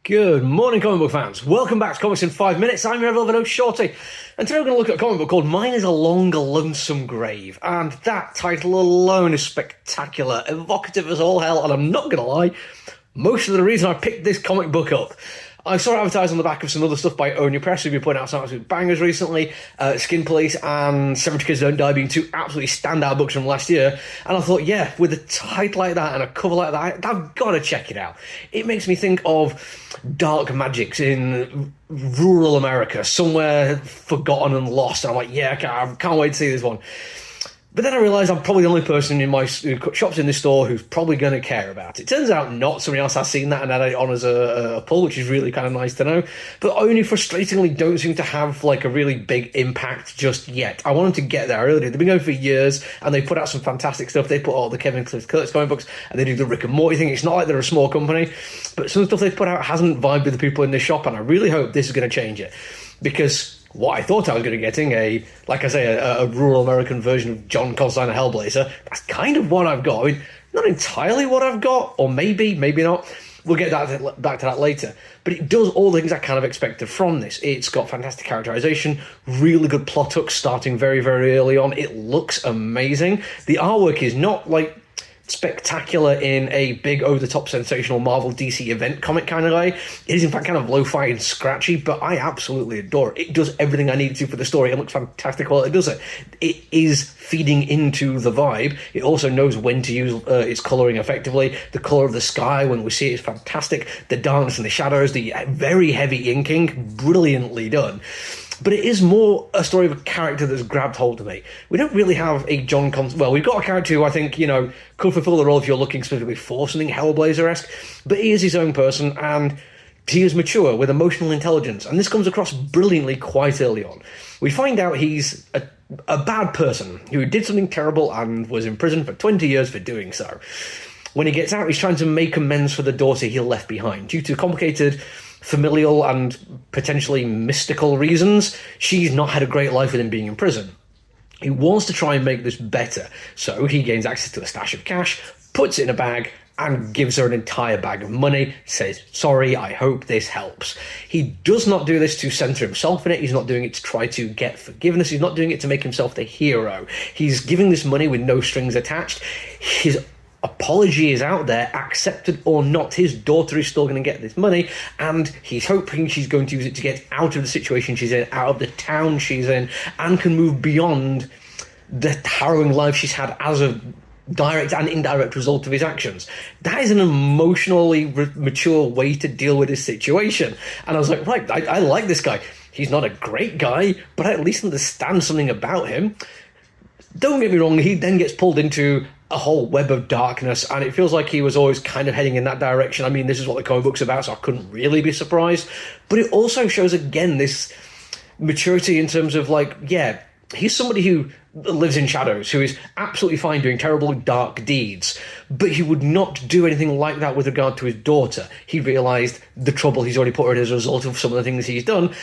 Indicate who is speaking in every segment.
Speaker 1: Good morning, comic book fans. Welcome back to Comics in 5 Minutes. I'm your Velvet Shorty, and today we're going to look at a comic book called Mine is a Long, Lonesome Grave. And that title alone is spectacular, evocative as all hell, and I'm not going to lie, most of the reason I picked this comic book up. I saw it advertised on the back of some other stuff by Own Your Press, who've been putting out some absolute bangers recently. Skin Police and 70 Kids Don't Die being two absolutely standout books from last year. And I thought, yeah, with a title like that and a cover like that, I've got to check it out. It makes me think of dark magics in rural America, somewhere forgotten and lost. And I'm like, yeah, I can't wait to see this one. But then I realised I'm probably the only person in my shops in this store who's probably going to care about it. Turns out not. Somebody else has seen that and added it on as a pull, which is really kind of nice to know. But only frustratingly don't seem to have like a really big impact just yet. I want them to get there earlier. They've been going for years and they put out some fantastic stuff. They put all the Kevin Cliff Curtis comic books and they do the Rick and Morty thing. It's not like they're a small company, but some stuff they've put out hasn't vibed with the people in this shop, and I really hope this is going to change it. Because what I thought I was going to be getting, a rural American version of John Constantine and Hellblazer, that's kind of what I've got. I mean, not entirely what I've got, or maybe not. We'll get back to that later. But it does all the things I kind of expected from this. It's got fantastic characterization, really good plot hooks starting very, very early on. It looks amazing. The artwork is not like spectacular in a big over-the-top sensational Marvel DC event comic kind of way. It is in fact kind of lo-fi and scratchy, but I absolutely adore it. It does everything I need it to for the story. It looks fantastic while it does it. It is feeding into the vibe. It also knows when to use its colouring effectively. The colour of the sky when we see it is fantastic. The darkness and the shadows, the very heavy inking, brilliantly done. But it is more a story of a character that's grabbed hold of me. We don't really have a we've got a character who I think, could fulfill the role if you're looking specifically for something Hellblazer-esque, but he is his own person, and he is mature with emotional intelligence, and this comes across brilliantly quite early on. We find out he's a bad person who did something terrible and was in prison for 20 years for doing so. When he gets out, he's trying to make amends for the daughter he left behind. Due to complicated familial and potentially mystical reasons, she's not had a great life with him being in prison. He wants to try and make this better, so he gains access to a stash of cash, puts it in a bag, and gives her an entire bag of money, says, sorry, I hope this helps. He does not do this to center himself in it. He's not doing it to try to get forgiveness. He's not doing it to make himself the hero. He's giving this money with no strings attached. His apology is out there, accepted or not. His daughter is still going to get this money, and he's hoping she's going to use it to get out of the situation she's in, out of the town she's in, and can move beyond the harrowing life she's had as a direct and indirect result of his actions. That is an emotionally mature way to deal with this situation. And I was like, right, I like this guy. He's not a great guy, but I at least understand something about him. Don't get me wrong, he then gets pulled into a whole web of darkness, and it feels like he was always kind of heading in that direction. I mean, this is what the comic book's about, so I couldn't really be surprised. But it also shows, again, this maturity in terms of, he's somebody who lives in shadows, who is absolutely fine doing terrible, dark deeds, but he would not do anything like that with regard to his daughter. He realised the trouble he's already put her in as a result of some of the things he's done,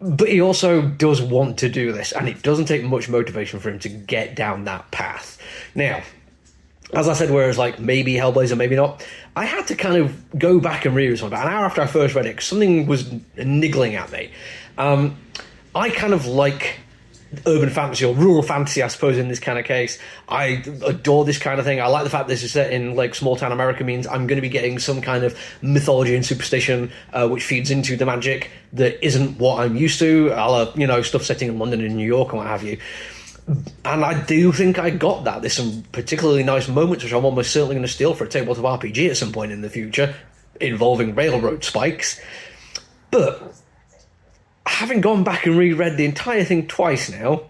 Speaker 1: but he also does want to do this, and it doesn't take much motivation for him to get down that path. Now, as I said, whereas maybe Hellblazer, maybe not, I had to kind of go back and read this one about an hour after I first read it, because something was niggling at me. I kind of like urban fantasy, or rural fantasy, I suppose, in this kind of case. I adore this kind of thing. I like the fact this is set in small town America, means I'm going to be getting some kind of mythology and superstition which feeds into the magic that isn't what I'm used to, a la, stuff setting in London and New York and what have you. And I do think I got that. There's some particularly nice moments which I'm almost certainly going to steal for a tabletop RPG at some point in the future, involving railroad spikes. But having gone back and reread the entire thing twice now,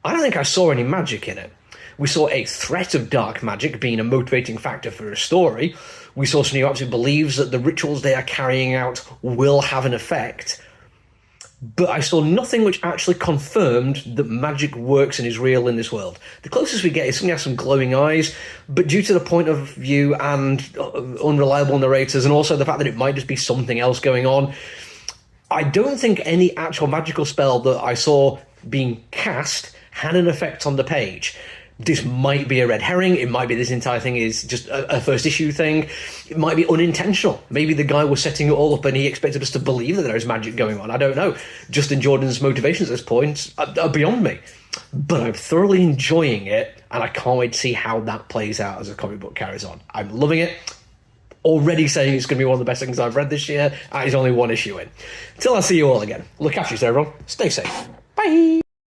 Speaker 1: I don't think I saw any magic in it. We saw a threat of dark magic being a motivating factor for a story. We saw somebody who absolutely believes that the rituals they are carrying out will have an effect. But I saw nothing which actually confirmed that magic works and is real in this world. The closest we get is somebody has some glowing eyes, but due to the point of view and unreliable narrators, and also the fact that it might just be something else going on, I don't think any actual magical spell that I saw being cast had an effect on the page. This might be a red herring. It might be this entire thing is just a first issue thing. It might be unintentional. Maybe the guy was setting it all up and he expected us to believe that there is magic going on. I don't know. Justin Jordan's motivations at this point are beyond me. But I'm thoroughly enjoying it, and I can't wait to see how that plays out as the comic book carries on. I'm loving it. Already saying it's going to be one of the best things I've read this year, and it's only one issue in. Until I see you all again, look after yourself, everyone. Stay safe. Bye.